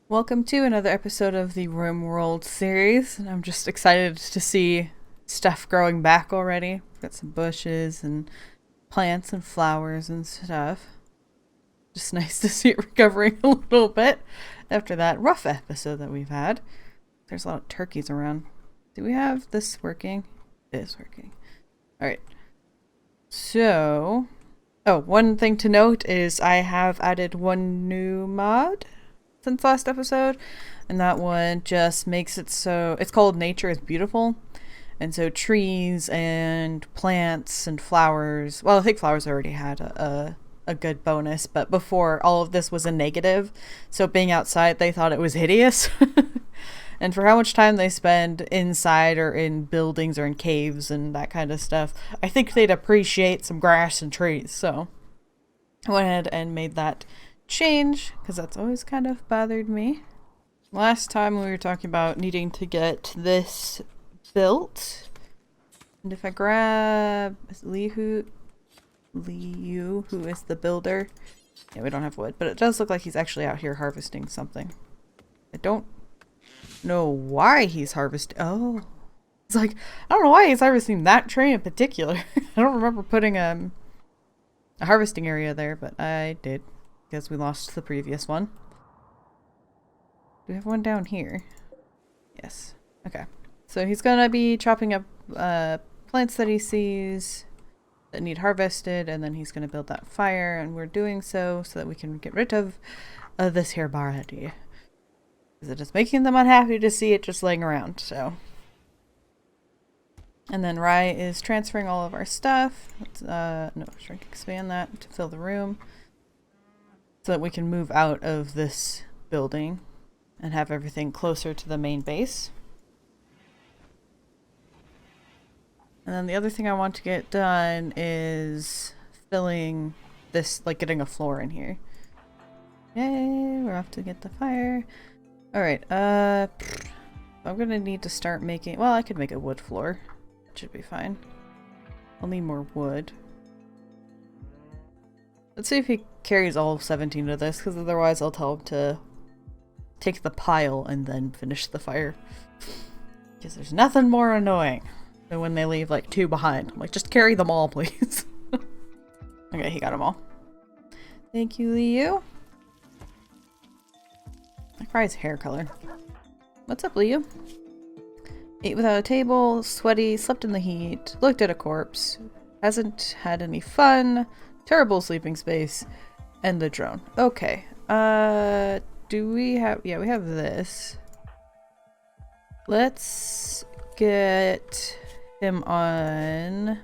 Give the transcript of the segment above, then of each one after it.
Welcome to another episode of the RimWorld series, and I'm just excited to see stuff growing back already. We've got some bushes and plants and flowers and stuff. Just nice to see it recovering a little bit after that rough episode that we've had. There's a lot of turkeys around. Do we have this working? It is working. Alright. So, one thing to note is I have added one new mod since last episode, and that one just makes it so it's called Nature is Beautiful. And so trees and plants and flowers, well, I think flowers already had a good bonus, but before all of this was a negative, so being outside they thought it was hideous. And for how much time they spend inside or in buildings or in caves and that kind of stuff, I think they'd appreciate some grass and trees. So I went ahead and made that change because that's always kind of bothered me. Last time we were talking about needing to get this built, and if I grab Liu, who is the builder, yeah, we don't have wood, but it does look like he's actually out here harvesting something. I don't know why he's harvesting. Oh, it's like, I don't know why he's harvesting that tree in particular. I don't remember putting a harvesting area there, but I did because we lost the previous one. Do we have one down here? Yes. Okay. So he's gonna be chopping up plants that he sees that need harvested, and then he's gonna build that fire, and we're doing so that we can get rid of this here body. Because it is making them unhappy to see it just laying around, so. And then Rye is transferring all of our stuff. Let's, no, shrink expand that to fill the room so that we can move out of this building and have everything closer to the main base. And then the other thing I want to get done is filling this, like getting a floor in here. Yay, we're off to get the fire. Alright, I'm gonna need to start making, well, I could make a wood floor. That should be fine. I'll need more wood. Let's see if he carries all 17 of this, because otherwise I'll tell him to take the pile and then finish the fire. Because there's nothing more annoying than when they leave like 2 behind. I'm like, just carry them all, please. Okay, he got them all. Thank you, Liu. I cry his hair color. What's up, Liu? Ate without a table, sweaty, slept in the heat, looked at a corpse, hasn't had any fun, terrible sleeping space, and the drone. Okay. Do we have... yeah, we have this. Let's get him on...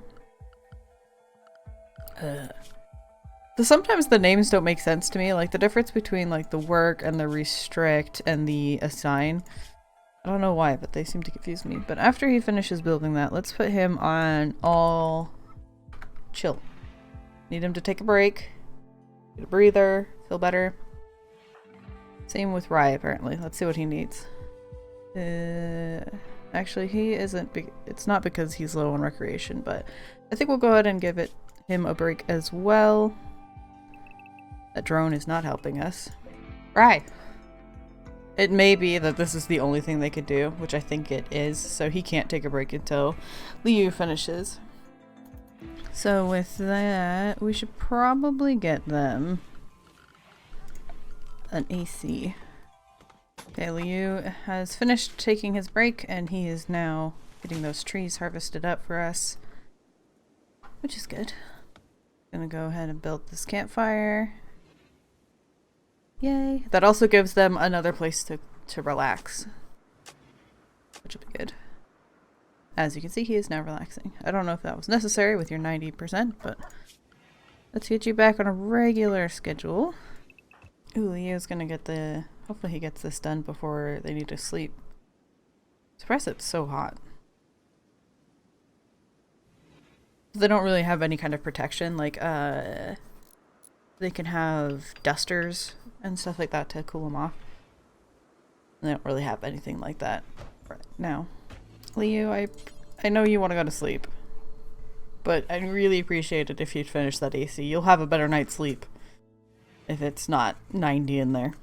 So sometimes the names don't make sense to me, like the difference between like the work and the restrict and the assign. I don't know why, but they seem to confuse me. But after he finishes building that, let's put him on all chill. Need him to take a break, get a breather, feel better. Same with Rye, apparently. Let's see what he needs. Actually, he isn't. It's not because he's low on recreation, but I think we'll go ahead and give him a break as well. That drone is not helping us. Rye! It may be that this is the only thing they could do, which I think it is, so he can't take a break until Liu finishes. So with that, we should probably get them an AC. Okay, Liu has finished taking his break, and he is now getting those trees harvested up for us, which is good. Gonna go ahead and build this campfire. Yay. That also gives them another place to relax, which will be good. As you can see, he is now relaxing. I don't know if that was necessary with your 90%, but let's get you back on a regular schedule. Ooh, Leo's gonna get the... hopefully he gets this done before they need to sleep. Surprised it's so hot. They don't really have any kind of protection, like, they can have dusters and stuff like that to cool them off. They don't really have anything like that right now. Leo, I know you want to go to sleep, but I'd really appreciate it if you'd finish that AC. You'll have a better night's sleep if it's not 90 in there.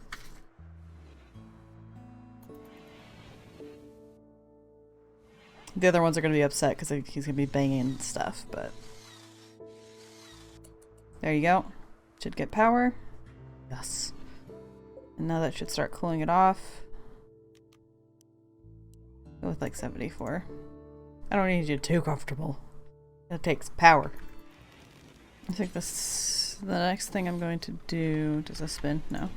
The other ones are going to be upset because he's going to be banging stuff, but... There you go. Should get power. Yes. And now that should start cooling it off. Go with like 74. I don't need you too comfortable. That takes power. I think this... The next thing I'm going to do... Does this spin? No.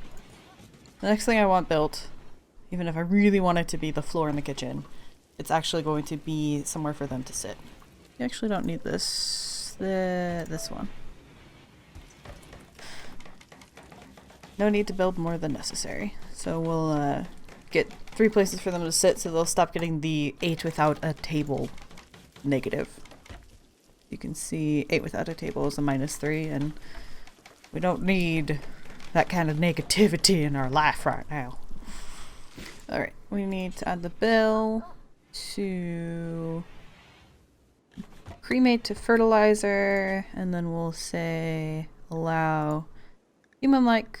The next thing I want built, even if I really want it to be the floor in the kitchen, it's actually going to be somewhere for them to sit. You actually don't need this. This one. No need to build more than necessary. So we'll get 3 places for them to sit so they'll stop getting the 8 without a table negative. You can see 8 without a table is a -3, and we don't need that kind of negativity in our life right now. Alright, we need to add the bill to cremate to fertilizer, and then we'll say allow human-like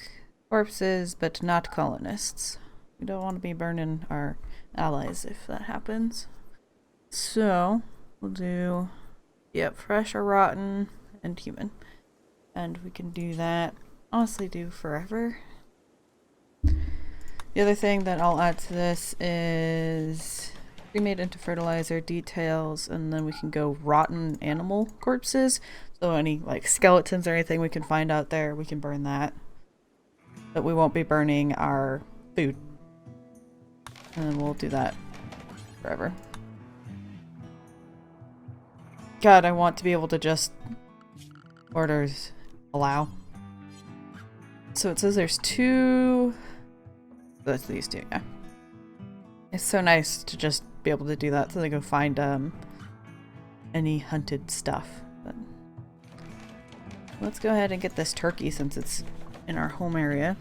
corpses but not colonists. We don't want to be burning our allies if that happens. So we'll do, yep, fresh or rotten and human. And we can do that, honestly do forever. The other thing that I'll add to this is cremate into fertilizer details, and then we can go rotten animal corpses. So any like skeletons or anything we can find out there, we can burn that. But we won't be burning our food. And then we'll do that forever. God, I want to be able to just orders allow. So it says there's 2. That's these 2, yeah. It's so nice to just be able to do that so they go find any hunted stuff. But let's go ahead and get this turkey since it's in our home area.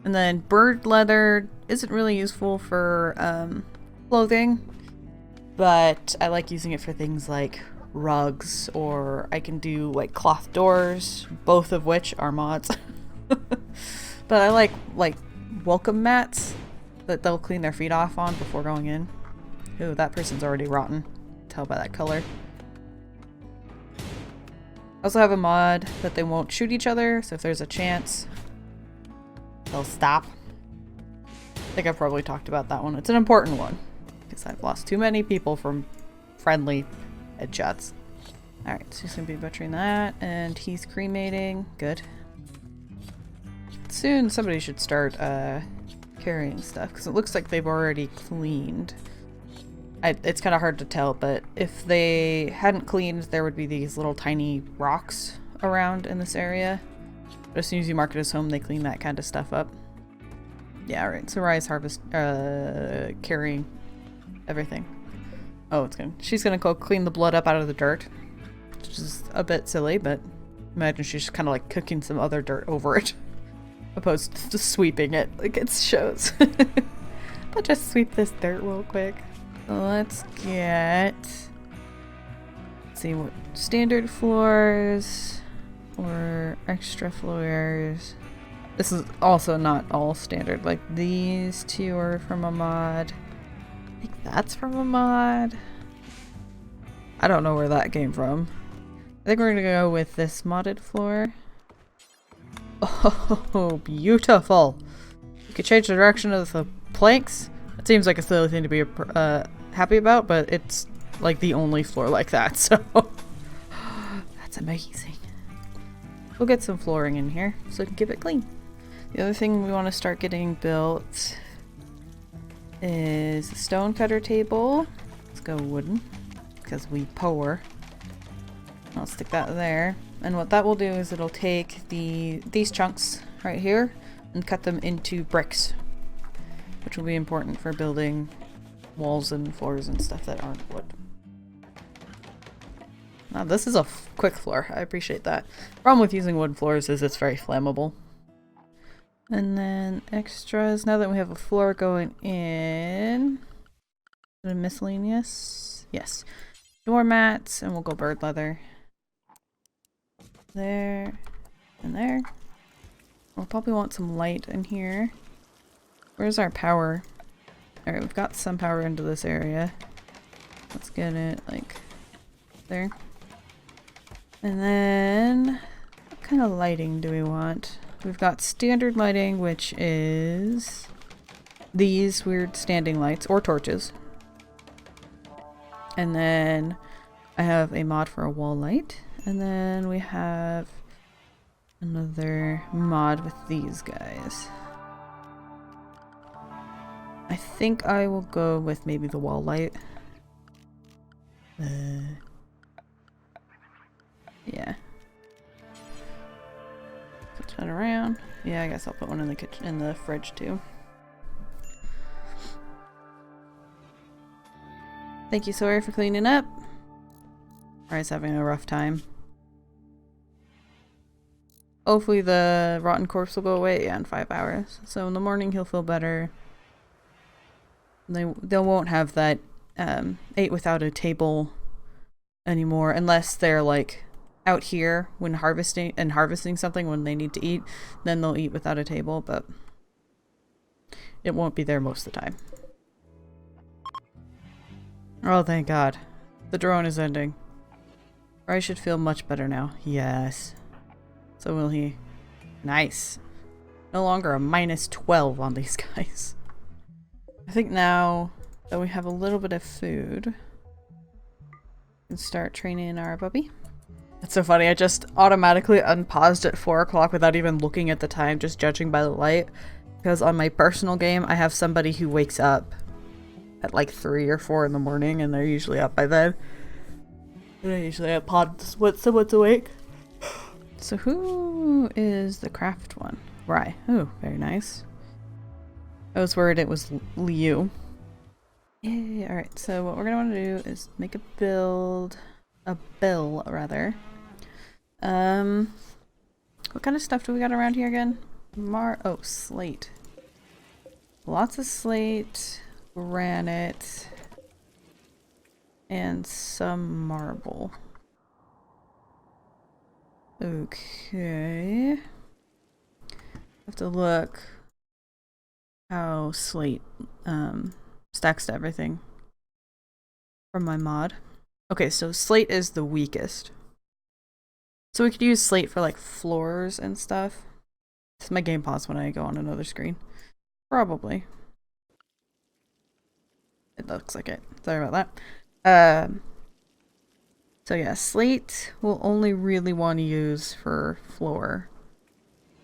And then bird leather isn't really useful for clothing, but I like using it for things like rugs, or I can do like cloth doors, both of which are mods. But I like welcome mats that they'll clean their feet off on before going in. Ooh, that person's already rotten. Tell by that color. I also have a mod that they won't shoot each other, so if there's a chance, they'll stop. I think I've probably talked about that one. It's an important one, because I've lost too many people from friendly headshots. Alright, so he's going to be butchering that, and he's cremating. Good. Soon somebody should start carrying stuff, because it looks like they've already cleaned. It's kind of hard to tell, but if they hadn't cleaned, there would be these little tiny rocks around in this area. But as soon as you mark it as home, they clean that kind of stuff up. Yeah, alright, so Rye's carrying everything. Oh, she's gonna go clean the blood up out of the dirt, which is a bit silly, but imagine she's just kind of like cooking some other dirt over it, opposed to just sweeping it like it shows. I'll just sweep this dirt real quick. So let's get, let's see what standard floors or extra floors. This is also not all standard. Like these 2 are from a mod. I think that's from a mod. I don't know where that came from. I think we're gonna go with this modded floor. Oh, beautiful! You can change the direction of the planks. It seems like a silly thing to be happy about, but it's like the only floor like that, so that's amazing. We'll get some flooring in here so we can keep it clean. The other thing we want to start getting built is a stone cutter table. Let's go wooden, because we poor. I'll stick that there. And what that will do is it'll take these chunks right here and cut them into bricks, which will be important for building walls and floors and stuff that aren't wood. Now this is a quick floor. I appreciate that. Problem with using wood floors is it's very flammable. And then extras, now that we have a floor going in, miscellaneous, yes, door mats, and we'll go bird leather. There, and there. We'll probably want some light in here. Where's our power? Alright, we've got some power into this area. Let's get it, like, there. And then, what kind of lighting do we want? We've got standard lighting, which is these weird standing lights, or torches. And then I have a mod for a wall light. And then we have another mod with these guys. I think I will go with maybe the wall light. Yeah. Switch that around. Yeah, I guess I'll put one in the kitchen, in the fridge too. Thank you, Sawyer, for cleaning up. Rye's having a rough time. Hopefully the rotten corpse will go away in 5 hours. So in the morning he'll feel better. They won't have that ate without a table anymore, unless they're like out here when harvesting something when they need to eat. Then they'll eat without a table, but it won't be there most of the time. Oh, thank God. The drone is ending. Or I should feel much better now. Yes. So will he. Nice. No longer a -12 on these guys. I think now that we have a little bit of food, we can start training our puppy. It's so funny, I just automatically unpaused at 4 o'clock without even looking at the time, just judging by the light. Because on my personal game, I have somebody who wakes up at like 3 or 4 in the morning, and they're usually up by then. And I usually have pods when someone's awake. So who is the craft one? Rye. Oh, very nice. I was worried it was Liu. Yay, alright, so what we're gonna want to do is make a bill rather. What kind of stuff do we got around here again? Oh, slate. Lots of slate, granite, and some marble. Okay. Have to look how slate stacks to everything from my mod. Okay, so slate is the weakest. So we could use slate for like floors and stuff. It's my game pause when I go on another screen. Probably. It looks like it. Sorry about that. So yeah, slate we'll only really want to use for floor.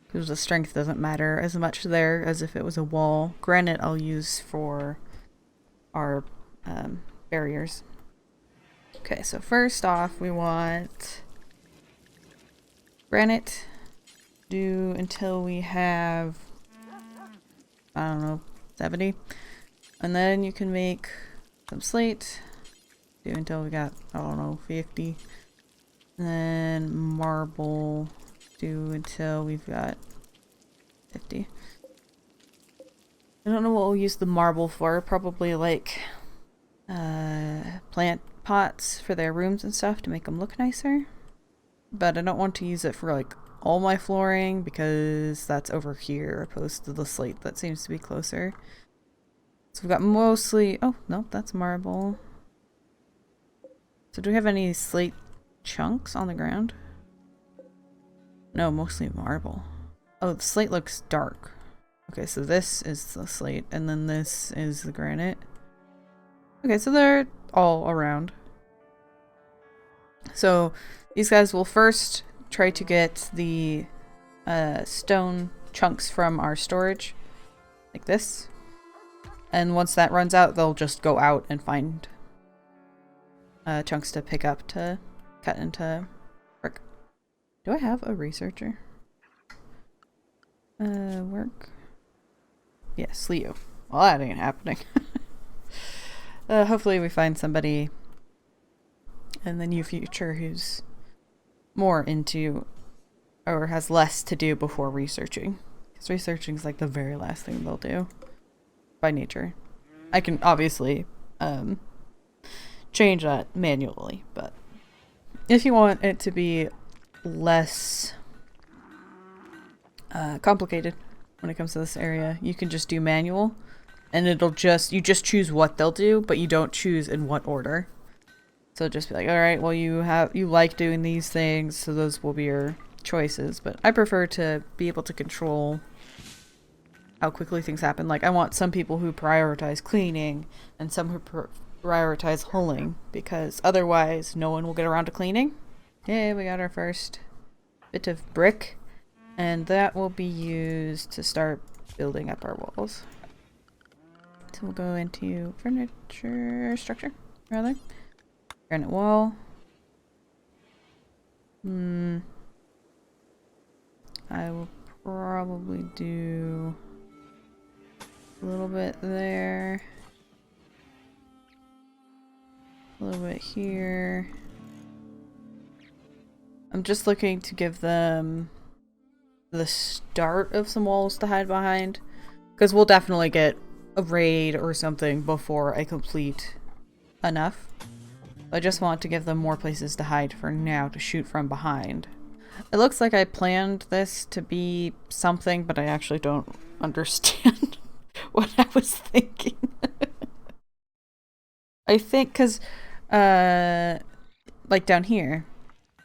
Because the strength doesn't matter as much there as if it was a wall. Granite I'll use for our barriers. Okay, so first off we want granite. Do until we have, I don't know, 70. And then you can make some slate. Do until we got, I don't know, 50. And then marble. Do until we've got 50. I don't know what we'll use the marble for. Probably like plant pots for their rooms and stuff to make them look nicer. But I don't want to use it for like all my flooring because that's over here opposed to the slate that seems to be closer. So we've got mostly, oh no, that's marble. So do we have any slate chunks on the ground? No, mostly marble. Oh, the slate looks dark. Okay, so this is the slate, and then this is the granite. Okay, so they're all around. So these guys will first try to get the stone chunks from our storage, like this. And once that runs out, they'll just go out and find chunks to pick up to cut into brick. Do I have a researcher? Work. Yes, Leo. Well, that ain't happening. Hopefully we find somebody in the near future who's more into or has less to do before researching. Because researching is like the very last thing they'll do by nature. I can obviously change that manually, but if you want it to be less complicated when it comes to this area, you can just do manual And it'll just, you just choose what they'll do, but you don't choose in what order. So just be like, all right, well, you like doing these things, so those will be your choices. But I prefer to be able to control how quickly things happen. Like, I want some people who prioritize cleaning and some who prioritize hulling, because otherwise no one will get around to cleaning. Yay, we got our first bit of brick, and that will be used to start building up our walls. So we'll go into furniture structure, rather. Granite wall. I will probably do a little bit there. A little bit here. I'm just looking to give them the start of some walls to hide behind. Because we'll definitely get a raid or something before I complete enough. I just want to give them more places to hide for now to shoot from behind. It looks like I planned this to be something, but I actually don't understand what I was thinking. I think because, like down here,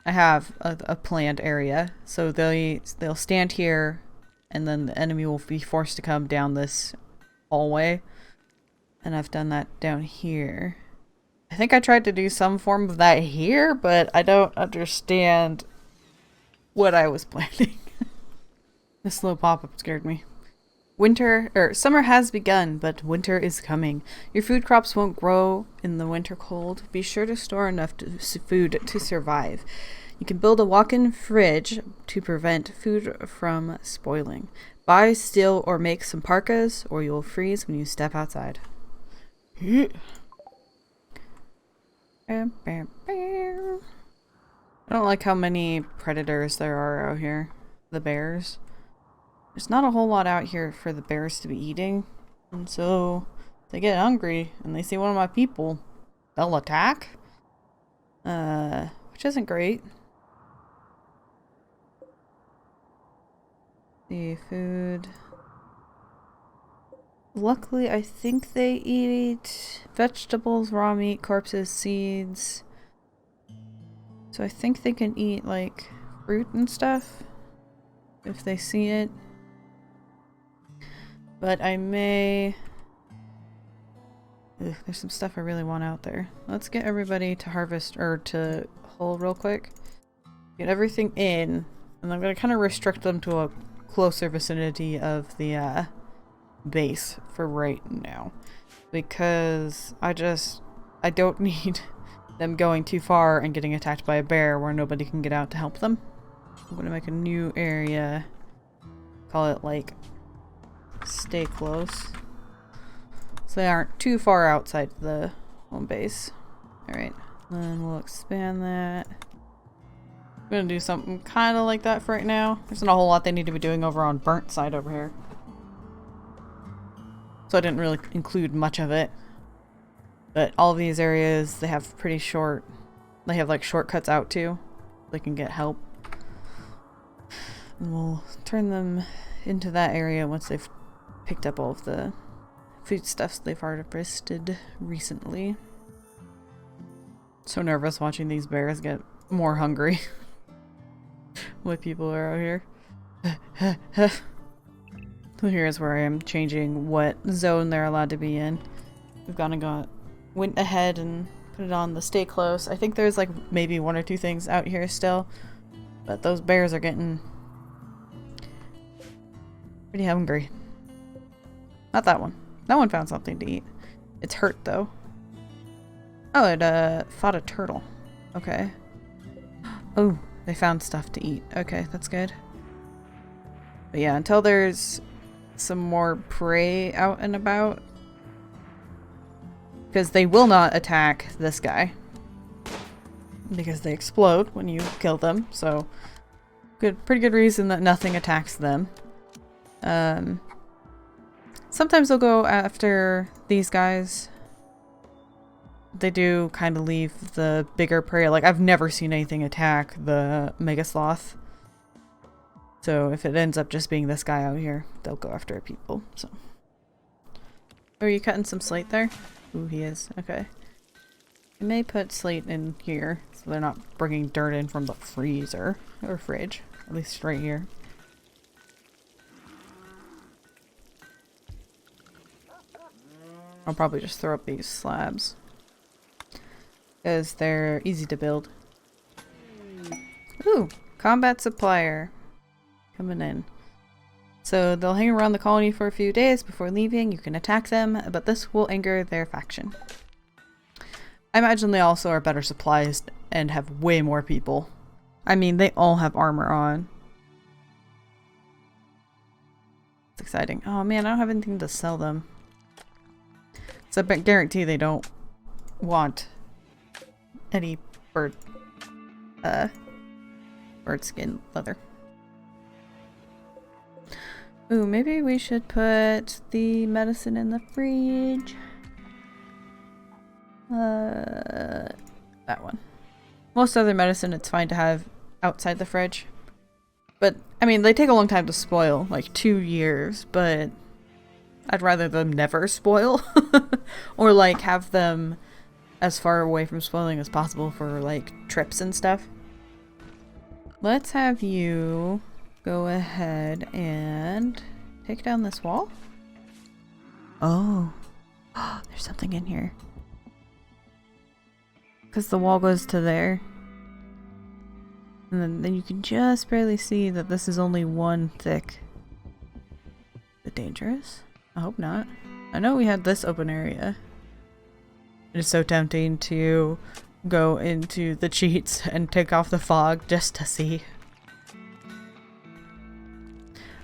I have a planned area. So they'll stand here, and then the enemy will be forced to come down this hallway. And I've done that down here. I think I tried to do some form of that here, but I don't understand what I was planning. This little pop-up scared me. Summer has begun, but winter is coming. Your food crops won't grow in the winter cold. Be sure to store enough food to survive. You can build a walk-in fridge to prevent food from spoiling. Buy, steal, or make some parkas, or you'll freeze when you step outside. I don't like how many predators there are out here. The bears. There's not a whole lot out here for the bears to be eating. And so they get hungry and they see one of my people, they'll attack. Which isn't great. The food. Luckily, I think they eat vegetables, raw meat, corpses, seeds. So I think they can eat, like, fruit and stuff if they see it. But I may... Ugh, there's some stuff I really want out there. Let's get everybody to harvest, or to hull real quick. Get everything in, and I'm going to kind of restrict them to a closer vicinity of the, base for right now, because I don't need them going too far and getting attacked by a bear where nobody can get out to help them. I'm gonna make a new area, call it like stay close, so they aren't too far outside the home base. Alright, then we'll expand that. I'm gonna do something kind of like that for right now. There's not a whole lot they need to be doing over on burnt side over here. So I didn't really include much of it. But all of these areas, they have pretty short... They have like shortcuts out too. They can get help. And we'll turn them into that area once they've picked up all of the foodstuffs they've harvested recently. So nervous watching these bears get more hungry. What people are out here. So here's where I am changing what zone they're allowed to be in. We've went ahead and put it on the stay close. I think there's like maybe one or two things out here still, but those bears are getting pretty hungry. Not that one. That one found something to eat. It's hurt though. Oh, it fought a turtle. Okay. Oh, they found stuff to eat. Okay, that's good. But yeah, until there's some more prey out and about, because they will not attack this guy because they explode when you kill them, so pretty good reason that nothing attacks them. Sometimes they'll go after these guys. They do kind of leave the bigger prey. Like, I've never seen anything attack the mega sloth. So if it ends up just being this guy out here, they'll go after people. So Oh, are you cutting some slate there? Ooh, he is. Okay. I may put slate in here so they're not bringing dirt in from the freezer or fridge. At least right here. I'll probably just throw up these slabs because they're easy to build. Ooh, combat supplier coming in. So they'll hang around the colony for a few days before leaving. You can attack them, but this will anger their faction. I imagine they also are better supplies and have way more people. I mean, they all have armor on. It's exciting. Oh man, I don't have anything to sell them. So I guarantee they don't want any bird skin leather. Ooh, maybe we should put the medicine in the fridge. That one. Most other medicine it's fine to have outside the fridge. But, I mean, they take a long time to spoil, like 2 years, but I'd rather them never spoil. Or, like, have them as far away from spoiling as possible for, like, trips and stuff. Let's have you go ahead and take down this wall. Oh. There's something in here. Because the wall goes to there. And then you can just barely see that this is only one thick. Is it dangerous? I hope not. I know we had this open area. It is so tempting to go into the cheats and take off the fog just to see.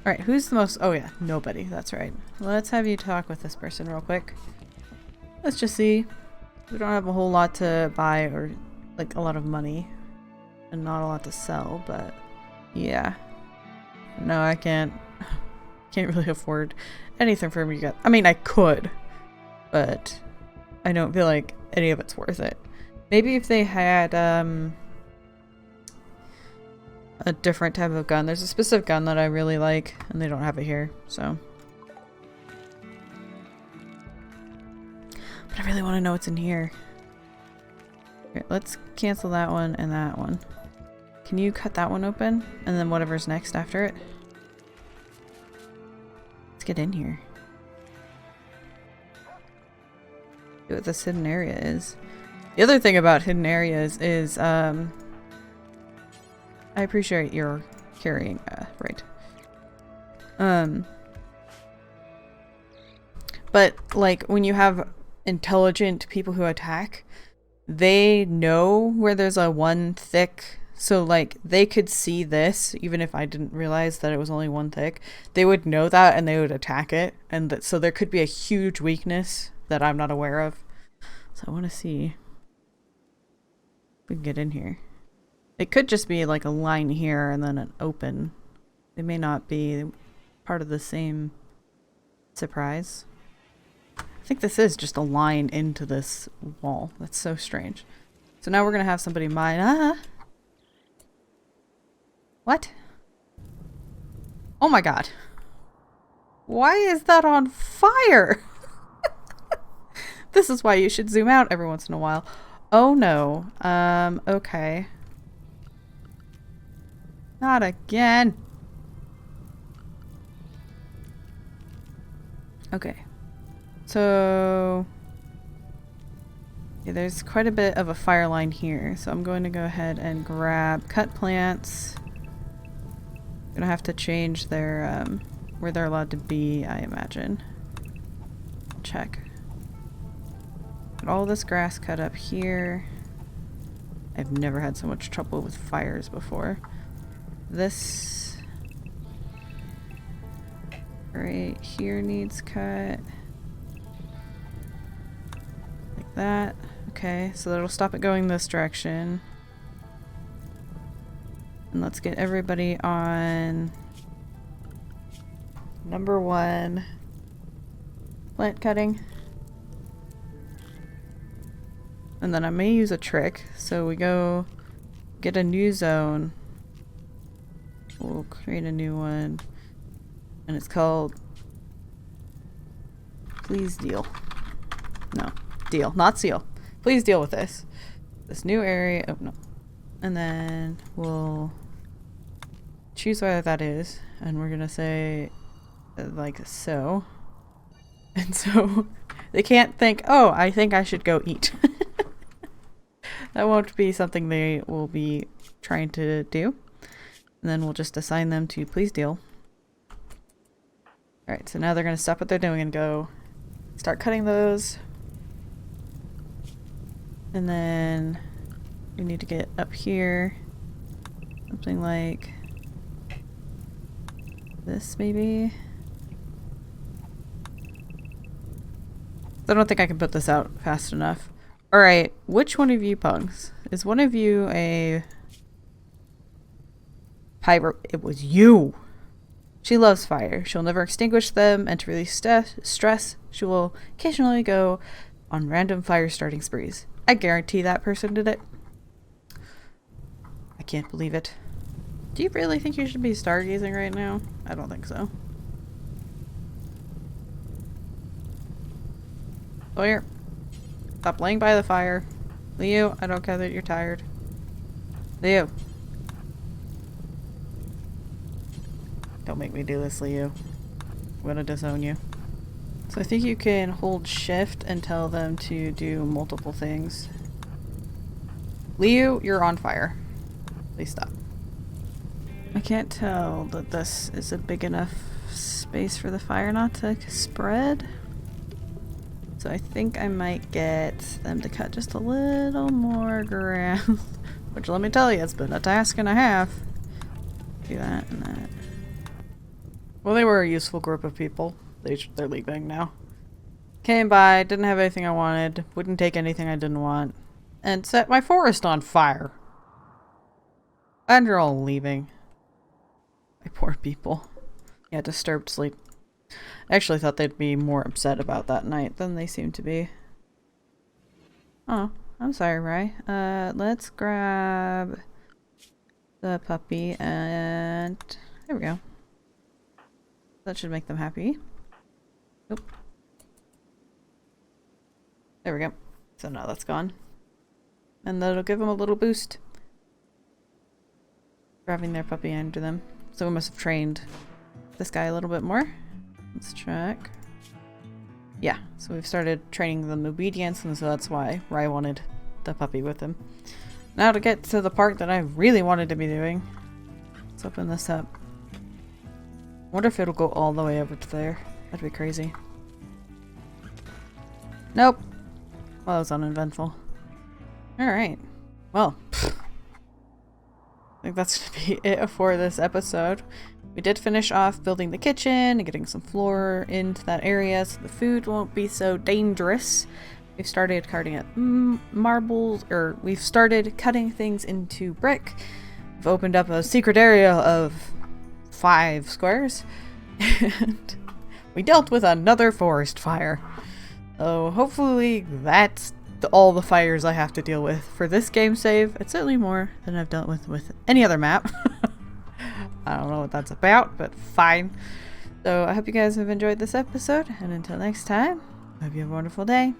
Alright, who's the most— oh yeah, nobody, that's right. Let's have you talk with this person real quick. Let's just see. We don't have a whole lot to buy or like a lot of money. And not a lot to sell, but yeah. No, I can't really afford anything for me to get. I mean, I could, but I don't feel like any of it's worth it. Maybe if they had a different type of gun. There's a specific gun that I really like, and they don't have it here, so. But I really want to know what's in here. Here, let's cancel that one and that one. Can you cut that one open? And then whatever's next after it? Let's get in here. See what this hidden area is. The other thing about hidden areas is, I appreciate your carrying, right. But, like, when you have intelligent people who attack, they know where there's a one thick. So, like, they could see this, even if I didn't realize that it was only one thick. They would know that, and they would attack it. And so there could be a huge weakness that I'm not aware of. So I want to see if we can get in here. It could just be, like, a line here and then an open. They may not be part of the same surprise. I think this is just a line into this wall. That's so strange. So now we're going to have somebody mine. What? Oh my god. Why is that on fire? This is why you should zoom out every once in a while. Oh no. Okay. Not again. Okay. So yeah, there's quite a bit of a fire line here. So I'm going to go ahead and cut plants. Gonna have to change their where they're allowed to be, I imagine. Check. Get all this grass cut up here. I've never had so much trouble with fires before. This right here needs cut. Like that. Okay, so that'll stop it going this direction. And let's get everybody on number 1 plant cutting. And then I may use a trick. So we go get a new zone. We'll create a new one. And it's called Please deal. No. Deal. Not seal. Please deal with this. This new area. Oh, no. And then we'll choose where that is. And we're going to say like so. And so they can't think, oh, I think I should go eat. That won't be something they will be trying to do. And then we'll just assign them to please deal. Alright, so now they're going to stop what they're doing and go start cutting those. And then we need to get up here. Something like this, maybe. I don't think I can put this out fast enough. Alright, which one of you punks? Is one of you a pyro? It was you! She loves fire. She'll never extinguish them, and to release stress, she will occasionally go on random fire starting sprees. I guarantee that person did it. I can't believe it. Do you really think you should be stargazing right now? I don't think so. Sawyer, stop laying by the fire. Leo, I don't care that you're tired. Leo. Don't make me do this, Leo. I'm gonna disown you. So I think you can hold shift and tell them to do multiple things. Leo, you're on fire. Please stop. I can't tell that this is a big enough space for the fire not to spread. So I think I might get them to cut just a little more grass. Which, let me tell you, it's been a task and a half. Do that and that. Well, they were a useful group of people. They're leaving now. Came by, didn't have anything I wanted, wouldn't take anything I didn't want, and set my forest on fire. And you're all leaving. My poor people. Yeah, disturbed sleep. I actually thought they'd be more upset about that night than they seem to be. Oh, I'm sorry, Rai. Let's grab the puppy and there we go. That should make them happy. Nope. There we go. So now that's gone. And that'll give them a little boost. Grabbing their puppy under them. So we must have trained this guy a little bit more. Let's check. Yeah, so we've started training them obedience, and so that's why Rai wanted the puppy with him. Now to get to the part that I really wanted to be doing. Let's open this up. I wonder if it'll go all the way over to there. That'd be crazy. Nope. Well, that was uneventful. Alright. Well, I think that's going to be it for this episode. We did finish off building the kitchen and getting some floor into that area so the food won't be so dangerous. We've started carting up marbles, or we've started cutting things into brick. We've opened up a secret area of 5 squares. And we dealt with another forest fire. So hopefully that's all the fires I have to deal with for this game save. It's certainly more than I've dealt with any other map. I don't know what that's about, but fine. So I hope you guys have enjoyed this episode, and until next time, I hope you have a wonderful day.